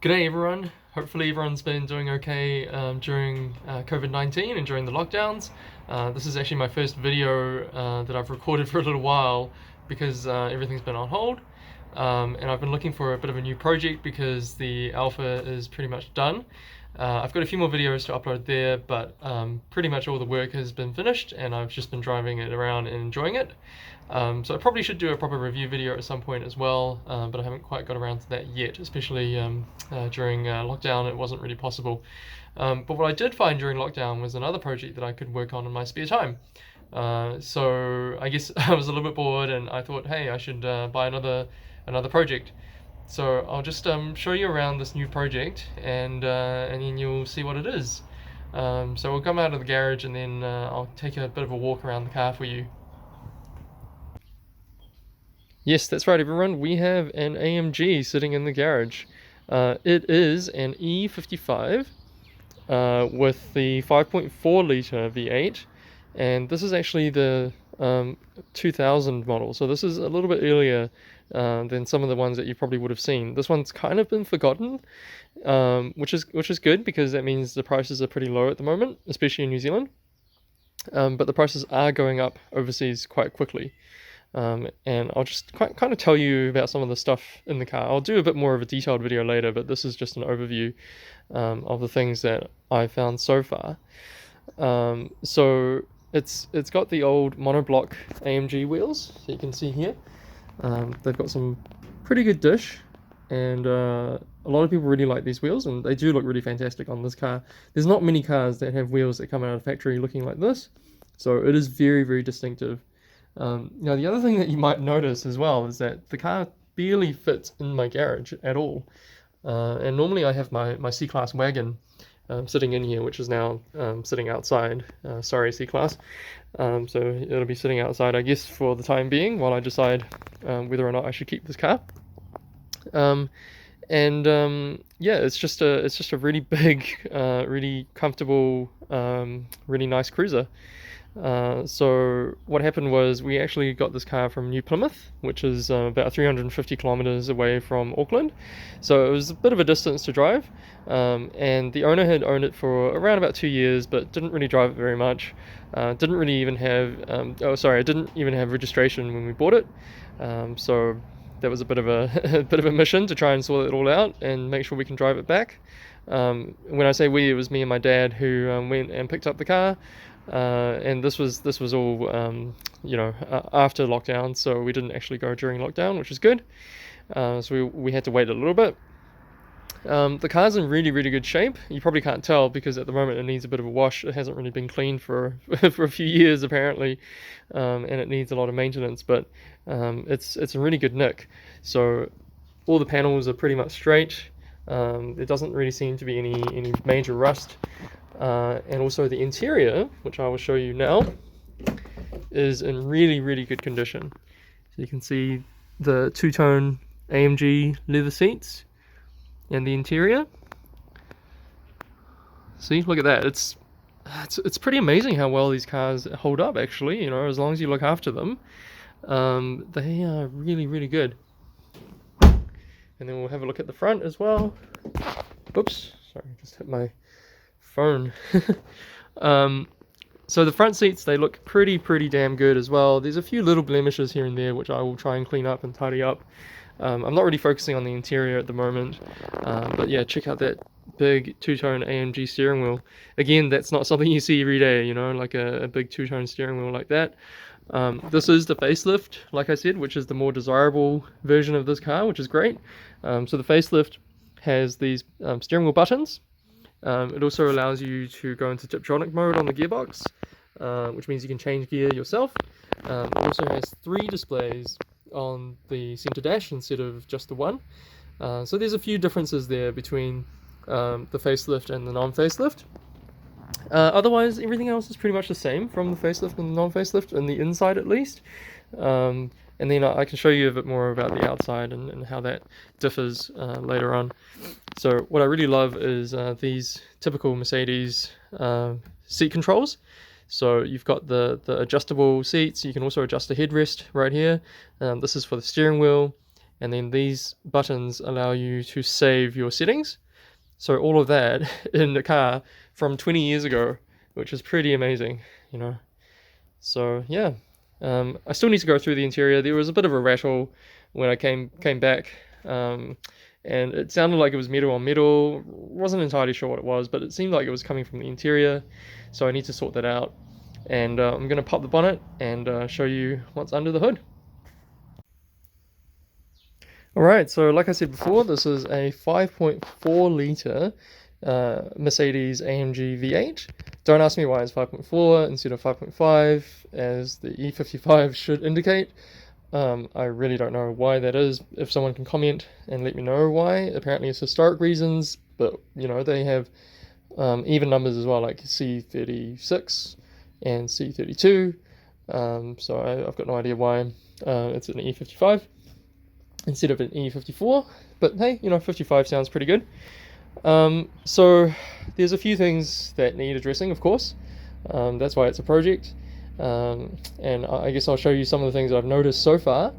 G'day everyone, hopefully everyone's been doing okay during COVID-19 and during the lockdowns. This is actually my first video that I've recorded for a little while because everything's been on hold. And I've been looking for a bit of a new project because the alpha is pretty much done. I've got a few more videos to upload there, but pretty much all the work has been finished and I've just been driving it around and enjoying it. So I probably should do a proper review video at some point as well, but I haven't quite got around to that yet, especially during lockdown it wasn't really possible. But what I did find during lockdown was another project that I could work on in my spare time. So I guess I was a little bit bored and I thought, hey, I should buy another project. So I'll just show you around this new project and then you'll see what it is. So we'll come out of the garage and then I'll take a bit of a walk around the car for you. Yes, that's right everyone, we have an AMG sitting in the garage. It is an E55 with the 5.4 litre V8, and this is actually the 2000 model, so this is a little bit earlier than some of the ones that you probably would have seen. This one's kind of been forgotten, which is good because that means the prices are pretty low at the moment, especially in New Zealand. But the prices are going up overseas quite quickly. And I'll just kind of tell you about some of the stuff in the car. I'll do a bit more of a detailed video later, but this is just an overview of the things that I found so far. So it's got the old monoblock AMG wheels, so you can see here. They've got some pretty good dish, and a lot of people really like these wheels, and they do look really fantastic on this car. There's not many cars that have wheels that come out of the factory looking like this, so it is very, very distinctive. Now the other thing that you might notice as well is that the car barely fits in my garage at all. And normally I have my C-Class wagon sitting in here, which is now sitting outside. Sorry, C-Class. So it'll be sitting outside, I guess, for the time being while I decide whether or not I should keep this car. Yeah, it's just a really big, really comfortable, really nice cruiser. So what happened was we actually got this car from New Plymouth, which is about 350 kilometers away from Auckland. So it was a bit of a distance to drive, and the owner had owned it for around about 2 years, but didn't really drive it very much. Didn't really even have, I didn't even have registration when we bought it. So that was a bit of a bit of a mission to try and sort it all out and make sure we can drive it back. When I say we, it was me and my dad who went and picked up the car. And this was all after lockdown, so we didn't actually go during lockdown, which is good. So we had to wait a little bit. The car's in really, really good shape. You probably can't tell because at the moment it needs a bit of a wash. It hasn't really been cleaned for for a few years apparently, and it needs a lot of maintenance. But it's a really good nick. So all the panels are pretty much straight. There doesn't really seem to be any major rust. And also the interior, which I will show you now, is in really, really good condition. So you can see the two-tone AMG leather seats and the interior. See, look at that. It's pretty amazing how well these cars hold up, actually, as long as you look after them. They are really, really good. And then we'll have a look at the front as well. Oops, sorry, I just hit my phone. So the front seats, they look pretty damn good as well. There's a few little blemishes here and there which I will try and clean up and tidy up. I'm not really focusing on the interior at the moment, but yeah, check out that big two-tone AMG steering wheel. Again, that's not something you see every day, like a big two-tone steering wheel like that. This is the facelift, like I said, which is the more desirable version of this car, which is great. So the facelift has these steering wheel buttons. It also allows you to go into Tiptronic mode on the gearbox, which means you can change gear yourself. It also has 3 displays on the center dash instead of just the one. So there's a few differences there between the facelift and the non-facelift. Otherwise, everything else is pretty much the same from the facelift and the non-facelift, in the inside at least. And then I can show you a bit more about the outside and how that differs later on. So what I really love is these typical Mercedes seat controls. So you've got the adjustable seats. You can also adjust the headrest right here. This is for the steering wheel. and then these buttons allow you to save your settings. So all of that in the car from 20 years ago, which is pretty amazing, you know. So yeah, I still need to go through the interior. There was a bit of a rattle when I came back, and it sounded like it was metal on metal. Wasn't entirely sure what it was, but it seemed like it was coming from the interior. So I need to sort that out. And I'm going to pop the bonnet and show you what's under the hood. Alright, so like I said before, this is a 5.4 litre Mercedes AMG V8. Don't ask me why it's 5.4 instead of 5.5, as the E55 should indicate. I really don't know why that is. If someone can comment and let me know why. Apparently it's historic reasons, but you know, they have even numbers as well, like C36 and C32. So I've got no idea why it's an E55 instead of an E54, but hey, you know, 55 sounds pretty good. So there's a few things that need addressing, of course. That's why it's a project. And I guess I'll show you some of the things I've noticed so far.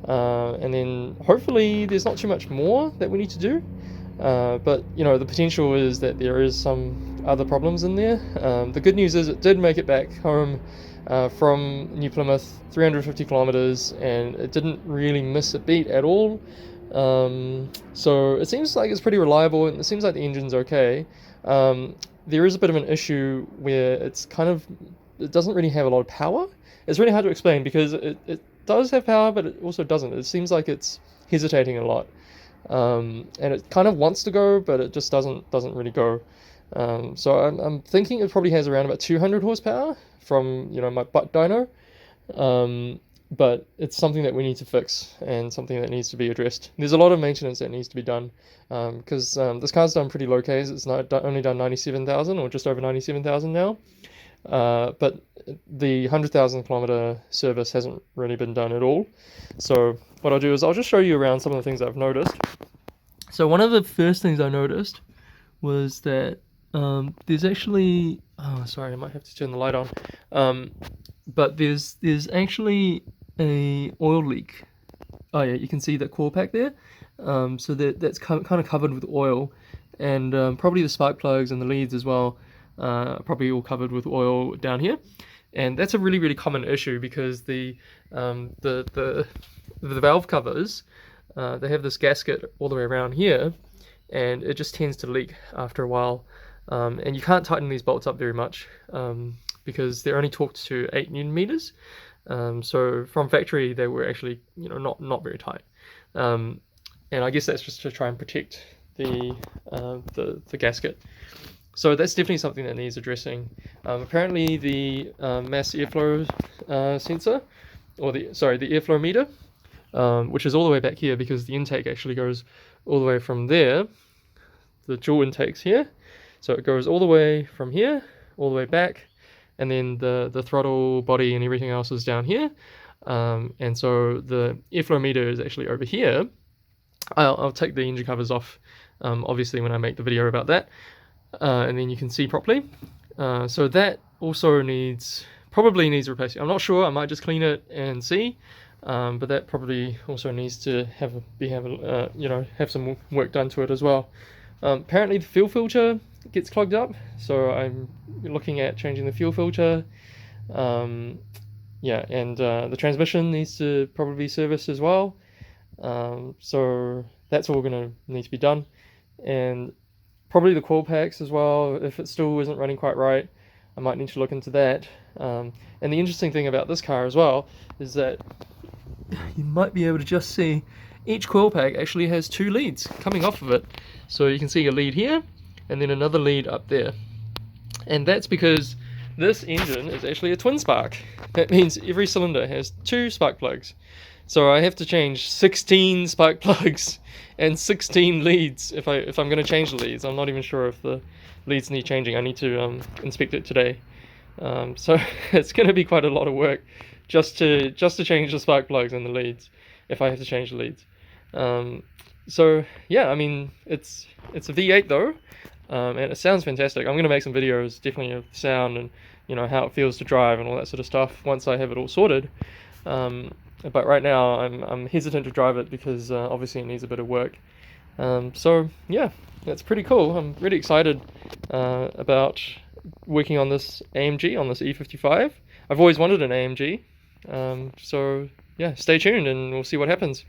And then hopefully there's not too much more that we need to do. But you know, the potential is that there is some other problems in there. The good news is it did make it back home from New Plymouth, 350 kilometers, and it didn't really miss a beat at all. So it seems like it's pretty reliable, and it seems like the engine's okay. There is a bit of an issue where it doesn't really have a lot of power. It's really hard to explain because it does have power, but it also doesn't. It seems like it's hesitating a lot. And it kind of wants to go, but it just doesn't really go. So I'm thinking it probably has around about 200 horsepower from, you know, my butt dyno. But it's something that we need to fix and something that needs to be addressed. There's a lot of maintenance that needs to be done because this car's done pretty low Ks. It's only done 97,000 or just over 97,000 now. But the 100,000 kilometer service hasn't really been done at all. So what I'll do is I'll just show you around some of the things I've noticed. So one of the first things I noticed was that there's actually, oh sorry, I might have to turn the light on. But there's actually a oil leak. Oh yeah, you can see that core pack there. So that's kind of covered with oil, and probably the spark plugs and the leads as well. Probably all covered with oil down here, and that's a really common issue because the valve covers, they have this gasket all the way around here, and it just tends to leak after a while, and you can't tighten these bolts up very much because they're only torqued to 8 Newton meters. So from factory they were actually, you know, not very tight, and I guess that's just to try and protect the gasket. So that's definitely something that needs addressing. Apparently the mass airflow sensor, or the airflow meter, which is all the way back here because the intake actually goes all the way from there. The dual intakes here, so it goes all the way from here, all the way back, and then the throttle body and everything else is down here. And so the airflow meter is actually over here. I'll take the engine covers off, obviously, when I make the video about that. And then you can see properly. So that also probably needs replacing. I'm not sure. I might just clean it and see. But that probably also needs to have some work done to it as well. Apparently the fuel filter gets clogged up, so I'm looking at changing the fuel filter. And the transmission needs to probably be serviced as well. So that's all going to need to be done, and probably the coil packs as well. If it still isn't running quite right, I might need to look into that. And the interesting thing about this car as well is that you might be able to just see each coil pack actually has 2 leads coming off of it. So you can see a lead here and then another lead up there. And that's because this engine is actually a twin spark. That means every cylinder has 2 spark plugs. So I have to change 16 spark plugs and 16 leads if I'm going to change the leads. I'm not even sure if the leads need changing. I need to inspect it today. So it's going to be quite a lot of work just to change the spark plugs and the leads if I have to change the leads. So yeah, I mean, it's a V8 though, and it sounds fantastic. I'm going to make some videos definitely of the sound and, you know, how it feels to drive and all that sort of stuff once I have it all sorted. but right now I'm hesitant to drive it because obviously it needs a bit of work. So yeah, that's pretty cool. I'm really excited about working on this AMG, on this E55. I've always wanted an AMG. So yeah, stay tuned and we'll see what happens.